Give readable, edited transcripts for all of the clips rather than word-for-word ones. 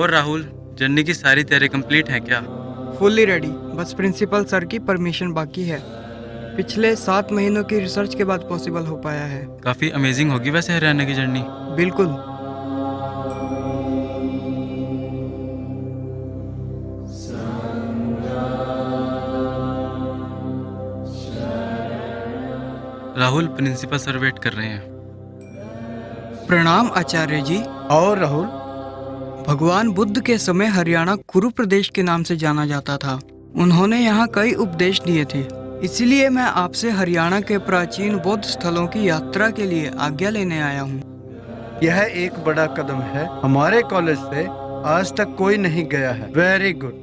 और राहुल, जर्नी की सारी तैयारी कंप्लीट है क्या? फुल्ली रेडी, बस प्रिंसिपल सर की परमिशन बाकी है। पिछले 7 महीनों की रिसर्च के बाद पॉसिबल हो पाया है। काफ़ी अमेजिंग होगी वैसे हरियाणा की जर्नी। बिल्कुल। राहुल, प्रिंसिपल सर वेट कर रहे हैं। प्रणाम आचार्य जी। और राहुल, भगवान बुद्ध के समय हरियाणा कुरु प्रदेश के नाम से जाना जाता था। उन्होंने यहाँ कई उपदेश दिए थे। इसीलिए मैं आपसे हरियाणा के प्राचीन बौद्ध स्थलों की यात्रा के लिए आज्ञा लेने आया हूँ। यह एक बड़ा कदम है। हमारे कॉलेज से आज तक कोई नहीं गया है। Very good.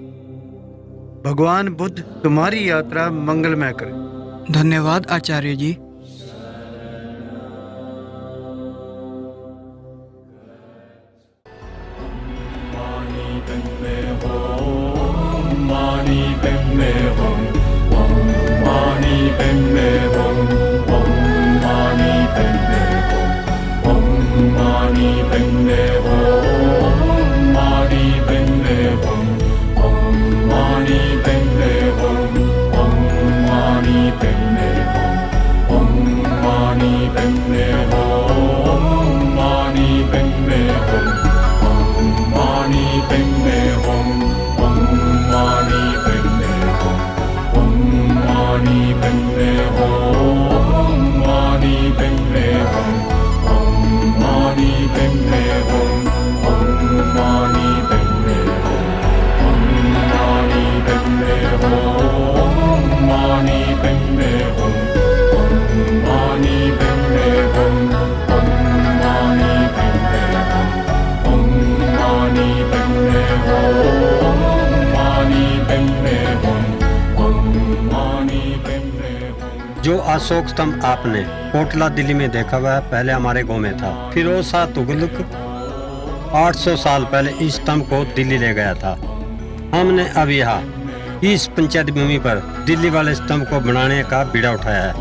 भगवान बुद्ध तुम्हारी यात्रा मंगलमय करे। धन्यवाद आचार्य जी। जो अशोक स्तंभ आपने कोटला दिल्ली में देखा हुआ है, पहले हमारे गांव में था। फिरोज शाह तुगलक 800 साल पहले इस स्तंभ को दिल्ली ले गया था। हमने अब यहाँ इस पंचायत भूमि पर दिल्ली वाले स्तंभ को बनाने का बीड़ा उठाया है।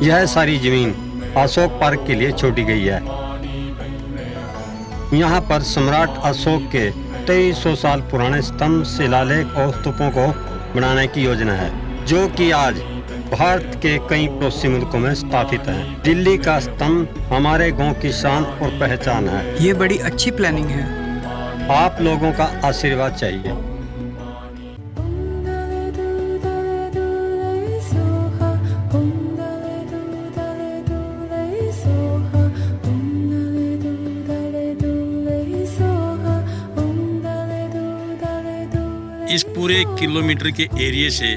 यह सारी जमीन अशोक पार्क के लिए छोड़ी गई है। यहाँ पर सम्राट अशोक के 2300 साल पुराने स्तंभ, शिलालेख और स्तूपों को बनाने की योजना है, जो कि आज भारत के कई पड़ोसी मुल्कों में स्थापित है। दिल्ली का स्तंभ हमारे गांव की शान और पहचान है। ये बड़ी अच्छी प्लानिंग है। आप लोगों का आशीर्वाद चाहिए। इस पूरे किलोमीटर के एरिया से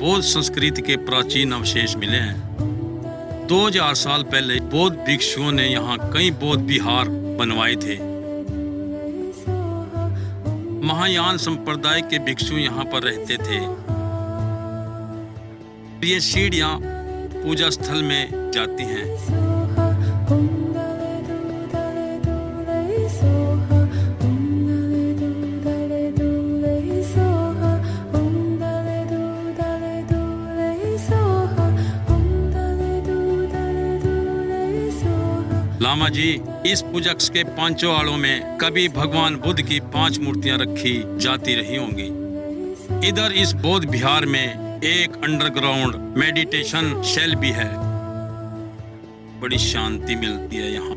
बौद्ध संस्कृति के प्राचीन अवशेष मिले हैं। 2000 साल पहले बौद्ध भिक्षुओं ने यहाँ कई बौद्ध विहार बनवाए थे। महायान संप्रदाय के भिक्षु यहाँ पर रहते थे। ये सीढ़ियाँ पूजा स्थल में जाती हैं। लामा जी, इस पूजक के पांचों आड़ों में कभी भगवान बुद्ध की 5 मूर्तियां रखी जाती रही होंगी। इधर इस बौद्ध विहार में एक अंडरग्राउंड मेडिटेशन सेल भी है। बड़ी शांति मिलती है यहाँ।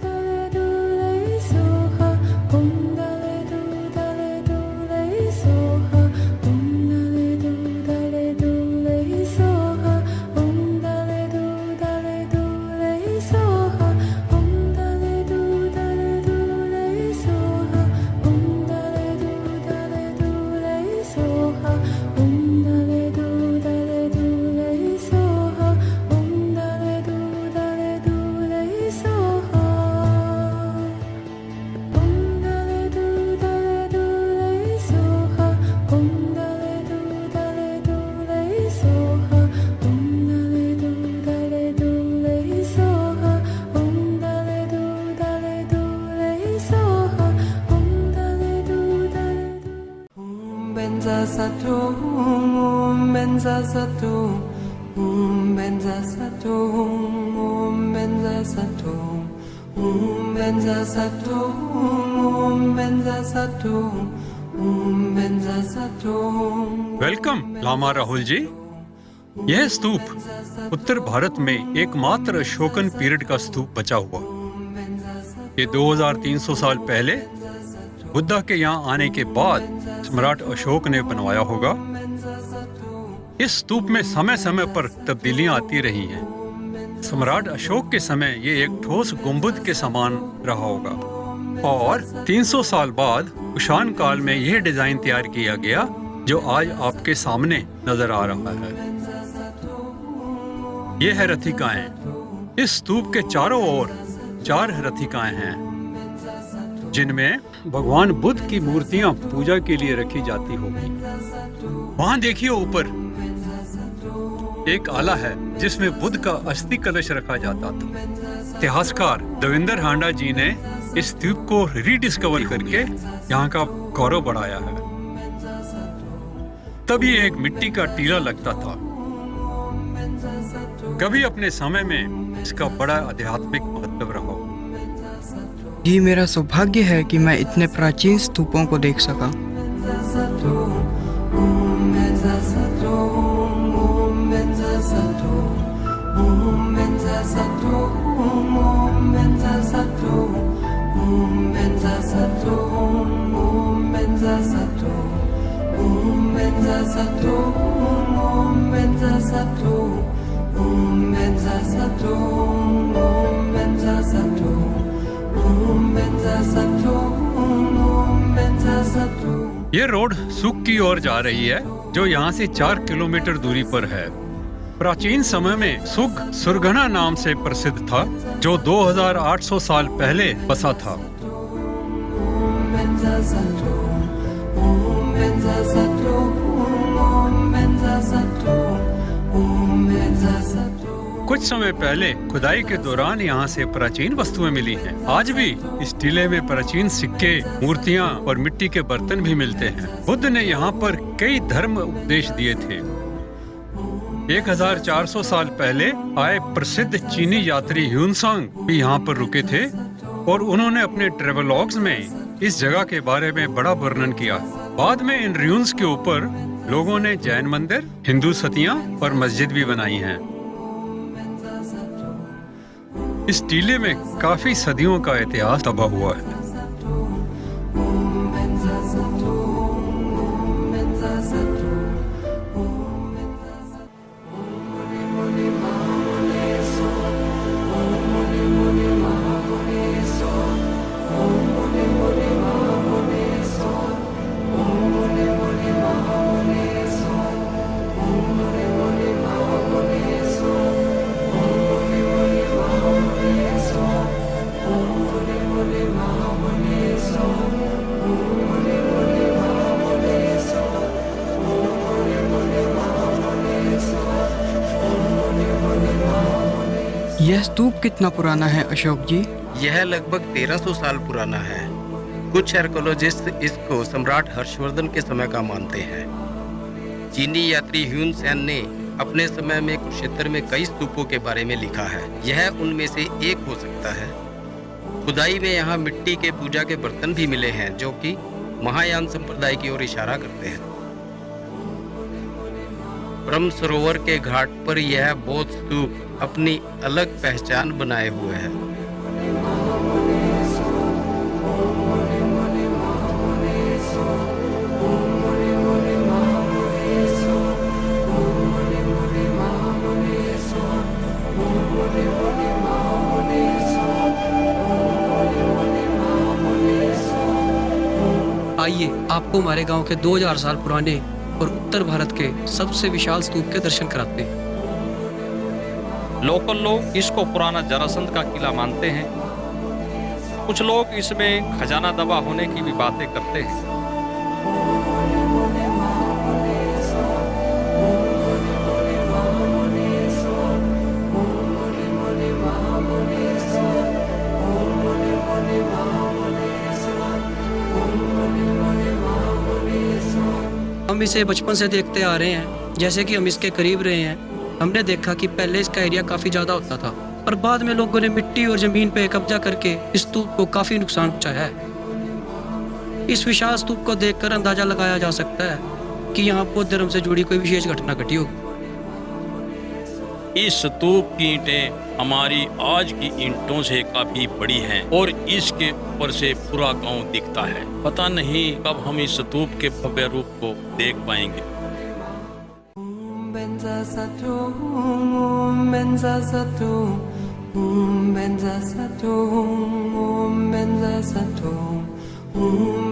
Benza Satum, Benza Satum, Benza Satum, Benza Satum, Om Benza Satum, Om Benza Satum, Om Benza Satum. Welcome Lama Rahul ji. यह स्तूप उत्तर भारत में एकमात्र अशोकन पीरियड का स्तूप बचा हुआ। ये 2300 साल पहले बुद्धा के यहाँ आने के बाद सम्राट अशोक ने बनवाया होगा। इस स्तूप में समय समय पर तब्दीलियां आती रही हैं। सम्राट अशोक के समय ये एक ठोस गुंबद के समान रहा होगा और 300 साल बाद कुषाण काल में यह डिजाइन तैयार किया गया जो आज आपके सामने नजर आ रहा है। ये है रथिकाएं। इस स्तूप के चारों ओर 4 रथिकाएं हैं जिनमें भगवान बुद्ध की मूर्तियां पूजा के लिए रखी जाती होगी। वहां देखिए ऊपर एक आला है जिसमें बुद्ध का अस्थि कलश रखा जाता था। इतिहासकार देवेंद्र हांडा जी ने इस स्तूप को रीडिस्कवर करके यहाँ का गौरव बढ़ाया है। तब ये एक मिट्टी का टीला लगता था। कभी अपने समय में इसका बड़ा आध्यात्मिक महत्व रहा। जी, मेरा सौभाग्य है कि मैं इतने प्राचीन स्तूपों को देख सका। ये रोड सुख की ओर जा रही है जो यहाँ से 4 किलोमीटर दूरी पर है। प्राचीन समय में सुख सुरगना नाम से प्रसिद्ध था जो 2800 साल पहले बसा था। कुछ समय पहले खुदाई के दौरान यहाँ से प्राचीन वस्तुएं मिली हैं। आज भी इस टीले में प्राचीन सिक्के, मूर्तियाँ और मिट्टी के बर्तन भी मिलते हैं। बुद्ध ने यहाँ पर कई धर्म उपदेश दिए थे। 1400 साल पहले आए प्रसिद्ध चीनी यात्री ह्यूनसांग भी यहाँ पर रुके थे और उन्होंने अपने ट्रेवलॉग्स में इस जगह के बारे में बड़ा वर्णन किया। बाद में इन र्यून्स के ऊपर लोगों ने जैन मंदिर, हिंदू सतियां और मस्जिद भी बनाई हैं। इस टीले में काफी सदियों का इतिहास दबा हुआ है। यह स्तूप कितना पुराना है अशोक जी? यह लगभग 1300 साल पुराना है। कुछ आर्कोलॉजिस्ट इसको सम्राट हर्षवर्धन के समय का मानते हैं। चीनी यात्री ह्यून सैन ने अपने समय में कुरुक्षेत्र में कई स्तूपों के बारे में लिखा है। यह उनमें से एक हो सकता है। खुदाई में यहाँ मिट्टी के पूजा के बर्तन भी मिले हैं जो कि महायान संप्रदाय की ओर इशारा करते हैं। ब्रह्म सरोवर के घाट पर यह बौद्ध स्तूप अपनी अलग पहचान बनाए हुए है। आइए आपको हमारे गांव के 2000 साल पुराने और उत्तर भारत के सबसे विशाल स्तूप के दर्शन कराते हैं। लोकल लोग इसको पुराना जरासंध का किला मानते हैं। कुछ लोग इसमें खजाना दबा होने की भी बातें करते हैं। हम इसे बचपन से देखते आ रहे हैं। जैसे कि हम इसके करीब रहे हैं, हमने देखा कि पहले इसका एरिया काफी ज्यादा होता था पर बाद में लोगों ने मिट्टी और जमीन पे कब्जा करके इस स्तूप को काफी नुकसान पहुंचाया है। इस विशाल स्तूप को देखकर अंदाजा लगाया जा सकता है कि यहाँ बौद्ध धर्म से जुड़ी कोई विशेष घटना घटी होगी। इस स्तूप की ईंटें हमारी आज की ईंटों से काफी बड़ी हैं और इसके ऊपर से पूरा गांव दिखता है। पता नहीं कब हम इस स्तूप के भव्य रूप को देख पाएंगे। Benza Satum, Benza Satum, Benza Satum, Benza Satum,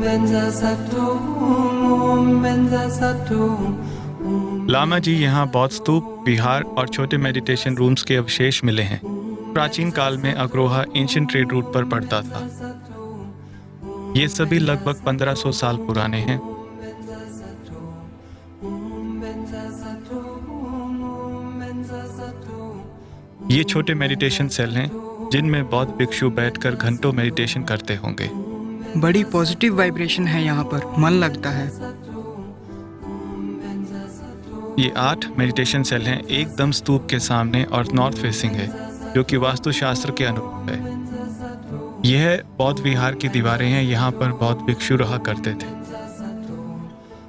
Benza Satum, Benza Satum. Lama जी, यहाँ बौद्ध स्तूप, विहार और छोटे मेडिटेशन रूम्स के अवशेष मिले हैं। प्राचीन काल में अग्रोहा एंशिएंट ट्रेड रूट पर पड़ता था। ये सभी लगभग 1500 साल पुराने हैं। ये छोटे मेडिटेशन सेल हैं जिनमें बौद्ध भिक्षु बैठकर घंटों मेडिटेशन करते होंगे। बड़ी पॉजिटिव वाइब्रेशन है यहाँ पर, मन लगता है। ये 8 मेडिटेशन सेल हैं एकदम स्तूप के सामने और नॉर्थ फेसिंग है, जो कि वास्तुशास्त्र के अनुरूप है। यह बौद्ध विहार की दीवारें हैं। यहाँ पर बौद्ध भिक्षु रहा करते थे।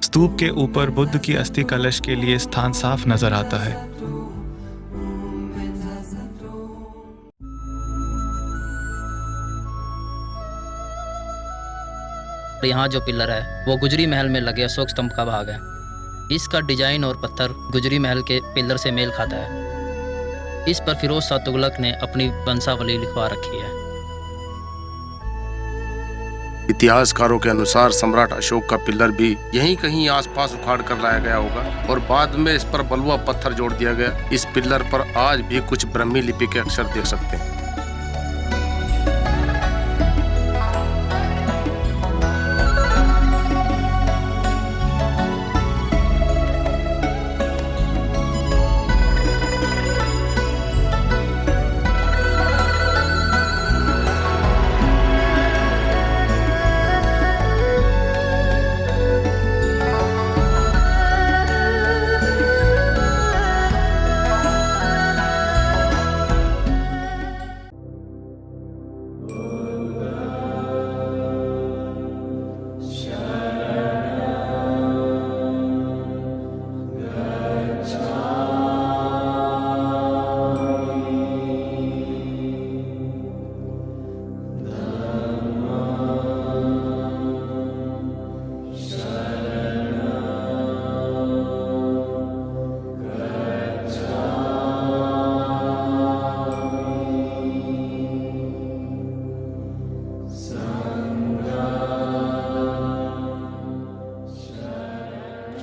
स्तूप के ऊपर बुद्ध की अस्थि कलश के लिए स्थान साफ नजर आता है। यहाँ जो पिलर है वो गुजरी महल में लगे अशोक स्तंभ का भाग है। इसका डिजाइन और पत्थर गुजरी महल के पिलर से मेल खाता है। इस पर फिरोज शाह तुगलक ने अपनी वंशावली लिखवा रखी है। इतिहासकारों के अनुसार सम्राट अशोक का पिलर भी यहीं कहीं आसपास उखाड़ कर लाया गया होगा और बाद में इस पर बलुआ पत्थर जोड़ दिया गया। इस पिलर पर आज भी कुछ ब्रह्मी लिपि के अक्षर देख सकते हैं।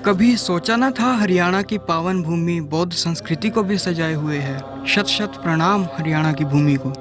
कभी सोचा न था हरियाणा की पावन भूमि बौद्ध संस्कृति को भी सजाए हुए है। शत शत प्रणाम हरियाणा की भूमि को।